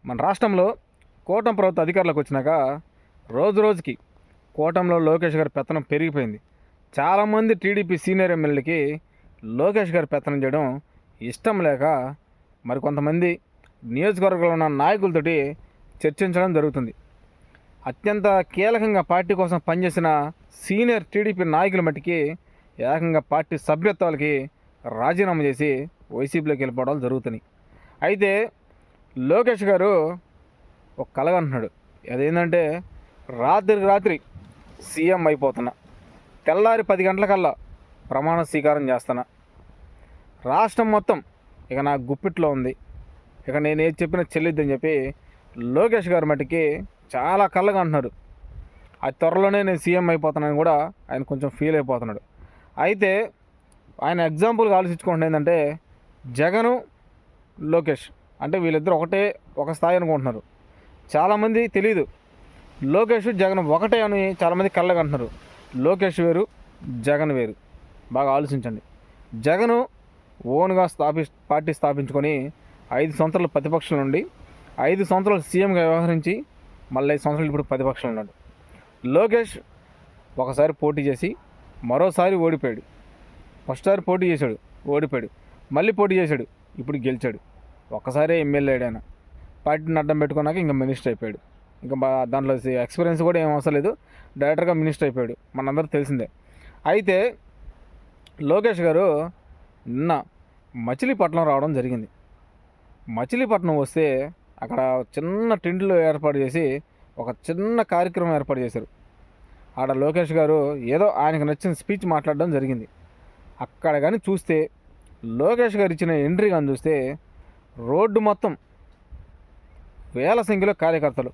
మన రాష్ట్రంలో కూటమి ప్రభుత్వ అధికారులకు వచ్చినాక రోజు రోజుకి కూటమిలో లోకేష్ గారి పెత్తనం పెరిగిపోయింది. చాలామంది టీడీపీ సీనియర్ ఎమ్మెల్యేలకి లోకేష్ గారి పెత్తనం చేయడం ఇష్టం లేక మరికొంతమంది నియోజకవర్గంలో ఉన్న నాయకులతోటి చర్చించడం జరుగుతుంది. అత్యంత కీలకంగా పార్టీ కోసం పనిచేసిన సీనియర్ టీడీపీ నాయకుల మట్టికి ఏకంగా పార్టీ సభ్యత్వాలకి రాజీనామా చేసి వైసీపీలోకి వెళ్ళిపోవడాలు జరుగుతున్నాయి. అయితే లోకేష్ గారు ఒక కలగా అంటున్నాడు. అదేంటంటే రాత్రికి రాత్రి సీఎం అయిపోతున్నా, తెల్లారి 10 గంటలకల్లా ప్రమాణ స్వీకారం చేస్తున్నా, రాష్ట్రం మొత్తం ఇక నా గుప్పిట్లో ఉంది, ఇక నేను ఏది చెప్పినా చెల్లిద్దని చెప్పి లోకేష్ గారి మట్టికి చాలా కళ్ళగా అంటున్నాడు. అది త్వరలోనే నేను సీఎం అయిపోతున్నాను కూడా ఆయన కొంచెం ఫీల్ అయిపోతున్నాడు. అయితే ఆయన ఎగ్జాంపుల్గా ఆలోచించుకుంటుంది ఏంటంటే జగను లోకేష్ అంటే వీళ్ళిద్దరు ఒక స్థాయి అనుకుంటున్నారు. చాలామంది తెలీదు లోకేష్ జగన్ ఒకటే అని చాలామంది కళ్ళగా అంటున్నారు. లోకేష్ వేరు, జగన్ వేరు. బాగా ఆలోచించండి. జగను ఓన్గా పార్టీ స్థాపించుకొని 5 సంవత్సరాలు ప్రతిపక్షం నుండి 5 సంవత్సరాలు సీఎంగా వ్యవహరించి మళ్ళీ 5 సంవత్సరాలు ఇప్పుడు ప్రతిపక్షంలో ఉన్నాడు. లోకేష్ ఒకసారి పోటీ చేసి మరోసారి ఓడిపోయాడు. ఫస్ట్ సారి పోటీ చేశాడు, ఓడిపోయాడు, మళ్ళీ పోటీ చేశాడు, ఇప్పుడు గెలిచాడు. ఒక్కసారి ఎమ్మెల్యే ఆయన పార్టీని అడ్డం పెట్టుకున్నాక ఇంకా మినిస్టర్ అయిపోయాడు. ఇంకా దాంట్లో ఎక్స్పీరియన్స్ కూడా ఏం అవసరం లేదు, డైరెక్ట్గా మినిస్టర్ అయిపోయాడు, మనందరూ తెలిసిందే. అయితే లోకేష్ గారు నిన్న మచిలీపట్నం రావడం జరిగింది. మచిలీపట్నం వస్తే అక్కడ చిన్న టెంట్లు ఏర్పాటు చేసి ఒక చిన్న కార్యక్రమం ఏర్పాటు చేశారు. ఆడ లోకేష్ గారు ఏదో ఆయనకు నచ్చిన స్పీచ్ మాట్లాడడం జరిగింది. అక్కడ కానీ చూస్తే లోకేష్ గారు ఇచ్చిన ఎంట్రీ కానీ చూస్తే రోడ్డు మొత్తం వేల సంఖ్యలో కార్యకర్తలు,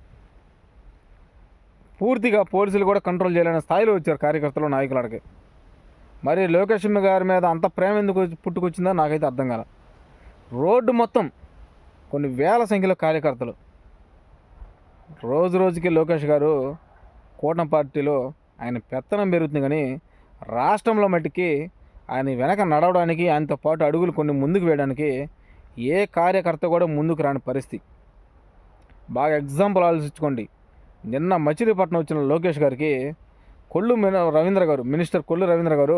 పూర్తిగా పోలీసులు కూడా కంట్రోల్ చేయలేని స్థాయిలో వచ్చారు కార్యకర్తలు, నాయకులు అడిగి. మరి లోకేష్ గారి మీద అంత ప్రేమ ఎందుకు పుట్టుకొచ్చిందో నాకైతే అర్థం కాల. రోడ్డు మొత్తం కొన్ని వేల సంఖ్యలో కార్యకర్తలు. రోజు రోజుకి లోకేష్ గారు కూటమి పార్టీలో ఆయన పెత్తనం పెరుగుతుంది, కానీ రాష్ట్రంలో మట్టికి ఆయన వెనక నడవడానికి, ఆయనతో పాటు అడుగులు కొన్ని ముందుకు వేయడానికి ఏ కార్యకర్త కూడా ముందుకు రాని పరిస్థితి. బాగా ఎగ్జాంపుల్ ఆలోచించుకోండి. నిన్న మచిలీపట్నం వచ్చిన లోకేష్ గారికి మినిస్టర్ కొల్లు రవీంద్ర గారు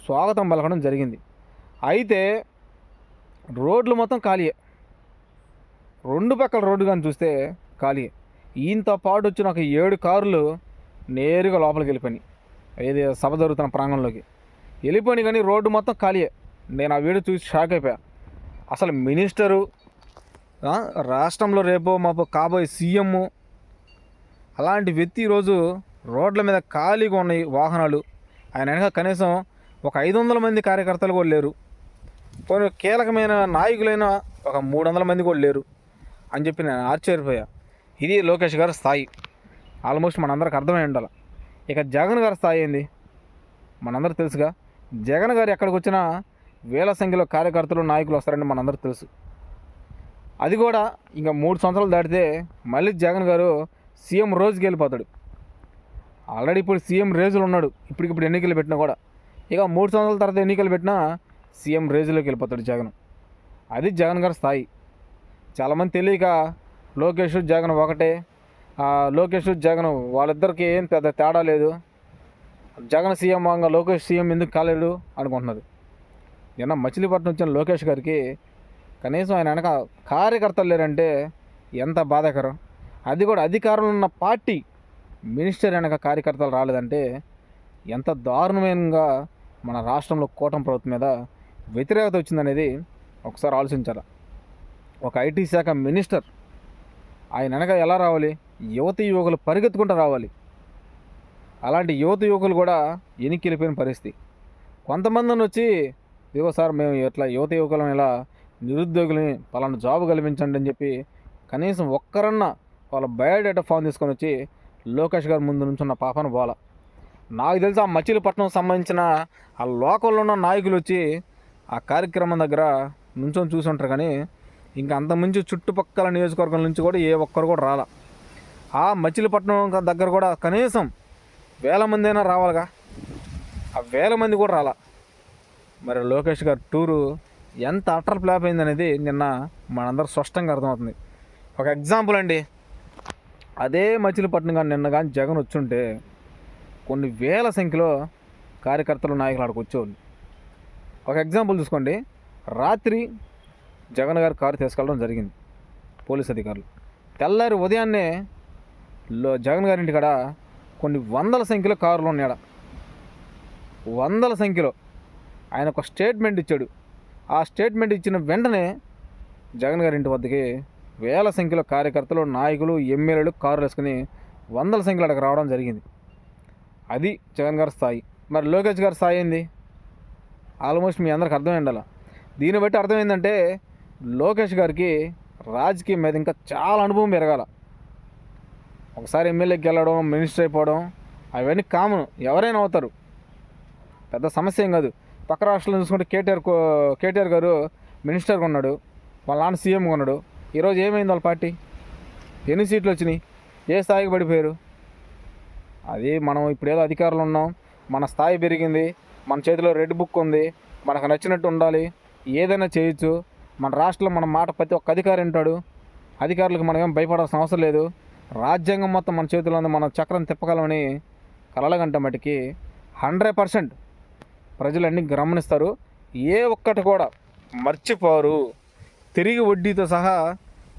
స్వాగతం పలకడం జరిగింది. అయితే రోడ్లు మొత్తం ఖాళీయే, 2 పక్కల రోడ్డు కానీ చూస్తే ఖాళీయే. ఈయనతో పాటు వచ్చిన ఒక 7 కార్లు నేరుగా లోపలికి వెళ్ళిపోయినాయి, ఏది సభ జరుగుతున్న ప్రాంగణంలోకి వెళ్ళిపోయినాయి, కానీ రోడ్డు మొత్తం ఖాళీయే. నేను ఆ వీడియో చూసి షాక్ అయిపోయా. అసలు మినిస్టరు, రాష్ట్రంలో రేపో మాపో కాబోయే సీఎం, అలాంటి వ్యక్తి ఈరోజు రోడ్ల మీద ఖాళీగా ఉన్నాయి వాహనాలు. ఆయన వెనక కనీసం ఒక 500 మంది కార్యకర్తలు కూడా లేరు, కొన్ని కీలకమైన నాయకులైన ఒక 300 మంది కూడా లేరు అని చెప్పి నేను ఆశ్చర్యపోయా. ఇది లోకేష్ గారి స్థాయి. ఆల్మోస్ట్ మనందరికి అర్థమై ఉండాలి. ఇక జగన్ గారి స్థాయి ఏంది మనందరూ తెలుసుగా. జగన్ గారు ఎక్కడికి వచ్చినా వేల సంఖ్యలో కార్యకర్తలు, నాయకులు వస్తారని మనందరూ తెలుసు. అది కూడా ఇంకా 3 సంవత్సరాలు దాటితే మళ్ళీ జగన్ గారు సీఎం రోజుకి వెళ్ళిపోతాడు. ఆల్రెడీ ఇప్పుడు సీఎం రేజులు ఉన్నాడు, ఇప్పటికిప్పుడు ఎన్నికలు పెట్టినా కూడా. ఇక 3 సంవత్సరాల తర్వాత ఎన్నికలు పెట్టినా సీఎం రేజులోకి వెళ్ళిపోతాడు జగన్. అది జగన్ గారి స్థాయి. చాలామంది తెలియక లోకేష్ జగన్ ఒకటే, లోకేష్ జగన్ వాళ్ళిద్దరికి ఏం పెద్ద తేడా లేదు, జగన్ సీఎం వాంగా లోకేష్ సీఎం ఎందుకు కాలేడు అనుకుంటున్నారు. నిన్న మచిలీపట్నం వచ్చిన లోకేష్ గారికి కనీసం ఆయన వెనక కార్యకర్తలు లేరంటే ఎంత బాధాకరం. అది కూడా అధికారంలో ఉన్న పార్టీ మినిస్టర్ వెనక కార్యకర్తలు రాలేదంటే ఎంత దారుణంగా మన రాష్ట్రంలో కూటమి ప్రభుత్వం మీద వ్యతిరేకత వచ్చిందనేది ఒకసారి ఆలోచించాలి. ఒక ఐటీ శాఖ మినిస్టర్ ఆయన వెనక ఎలా రావాలి? యువకులు పరిగెత్తుకుంటూ రావాలి. అలాంటి యువకులు కూడా ఎనికి వెళ్ళిపోయిన పరిస్థితి. కొంతమందిని వచ్చి ఇదిగో సార్ మేము ఇట్లా యువకులను ఇలా నిరుద్యోగులని పలానా జాబ్ కల్పించండి అని చెప్పి కనీసం ఒక్కరన్నా వాళ్ళ బయోడేటా ఫామ్ తీసుకొని వచ్చి లోకేష్ గారి ముందు నుంచి ఉన్న పాపను పోల. నాకు తెలిసి ఆ మచిలీపట్నం సంబంధించిన ఆ లోకల్లో ఉన్న నాయకులు వచ్చి ఆ కార్యక్రమం దగ్గర నుంచొని చూసి ఉంటారు, కానీ ఇంకా అంతకుమించి చుట్టుపక్కల నియోజకవర్గం నుంచి కూడా ఏ ఒక్కరు కూడా రాల. ఆ మచిలీపట్నం దగ్గర కూడా కనీసం 1000 మంది అయినా రావాలిగా, ఆ 1000 మంది కూడా రాల. మరి లోకేష్ గారి టూరు ఎంత అటర్ ఫ్లాప్ అయిందనేది నిన్న మనందరూ స్పష్టంగా అర్థమవుతుంది. ఒక ఎగ్జాంపుల్ అండి, అదే మచిలీపట్నం కానీ నిన్న కానీ జగన్ వచ్చుంటే కొన్ని వేల సంఖ్యలో కార్యకర్తలు నాయకులు అక్కడికి వచ్చేవాళ్ళు. ఒక ఎగ్జాంపుల్ చూసుకోండి, రాత్రి జగన్ గారి కారు తీసుకెళ్ళడం జరిగింది పోలీస్ అధికారులు. తెల్లారి ఉదయాన్నే జగన్ గారి ఇంటికాడ కొన్ని వందల సంఖ్యలో కార్లు ఉన్నాడ, వందల సంఖ్యలో. ఆయన ఒక స్టేట్మెంట్ ఇచ్చాడు. ఆ స్టేట్మెంట్ ఇచ్చిన వెంటనే జగన్ గారి ఇంటి వద్దకి వేల సంఖ్యలో కార్యకర్తలు, నాయకులు, ఎమ్మెల్యేలు కారులు వేసుకుని వందల సంఖ్యలో అక్కడికి రావడం జరిగింది. అది జగన్ గారి స్థాయి. మరి లోకేష్ గారి స్థాయి ఏంది? ఆల్మోస్ట్ మీ అందరికి అర్థమైంది అలా. దీన్ని బట్టి అర్థమైందంటే లోకేష్ గారికి రాజకీయం మీద ఇంకా చాలా అనుభవం పెరగాల. ఒకసారి ఎమ్మెల్యేకి వెళ్ళడం, మినిస్టర్ అయిపోవడం అవన్నీ కామన్, ఎవరైనా అవుతారు, పెద్ద సమస్య ఏం కాదు. పక్క రాష్ట్రంలో చూసుకుంటే కేటీఆర్ గారు మినిస్టర్గా ఉన్నాడు, వాళ్ళ నాన్న సీఎంగా ఉన్నాడు. ఈరోజు ఏమైంది వాళ్ళ పార్టీ? ఎన్ని సీట్లు వచ్చినాయి? ఏ స్థాయికి పడిపోయారు? అది మనం ఇప్పుడు ఏదో అధికారులు ఉన్నాం, మన స్థాయి పెరిగింది, మన చేతిలో రెడ్ బుక్ ఉంది, మనకు నచ్చినట్టు ఉండాలి, ఏదైనా చేయొచ్చు, మన రాష్ట్రంలో మన మాట ప్రతి ఒక్క అధికారి ఉంటాడు, అధికారులకు మనం ఏం భయపడాల్సిన అవసరం లేదు, రాజ్యాంగం మొత్తం మన చేతిలో ఉంది, మనం చక్రం తిప్పగలమని కలలగంట మటుకి 100% ప్రజలన్నీ గమనిస్తారు. ఏ ఒక్కటి కూడా మర్చిపోరు, తిరిగి వడ్డీతో సహా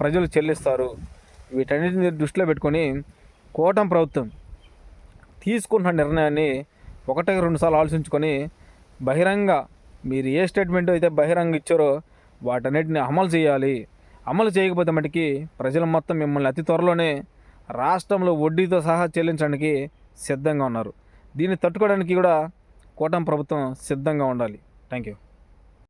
ప్రజలు చెల్లిస్తారు. వీటన్నిటిని దృష్టిలో పెట్టుకొని కూటమి ప్రభుత్వం తీసుకున్న నిర్ణయాన్ని 1-2 సార్లు ఆలోచించుకొని బహిరంగ మీరు ఏ స్టేట్మెంట్ అయితే బహిరంగ ఇచ్చారో వాటన్నిటిని అమలు చేయాలి. అమలు చేయకపోతే మటుకి ప్రజలు మొత్తం మిమ్మల్ని అతి త్వరలోనే రాష్ట్రంలో వడ్డీతో సహా చెల్లించడానికి సిద్ధంగా ఉన్నారు. దీన్ని తట్టుకోవడానికి కూడా కూటమి ప్రభుత్వం సిద్ధంగా ఉండాలి. Thank you.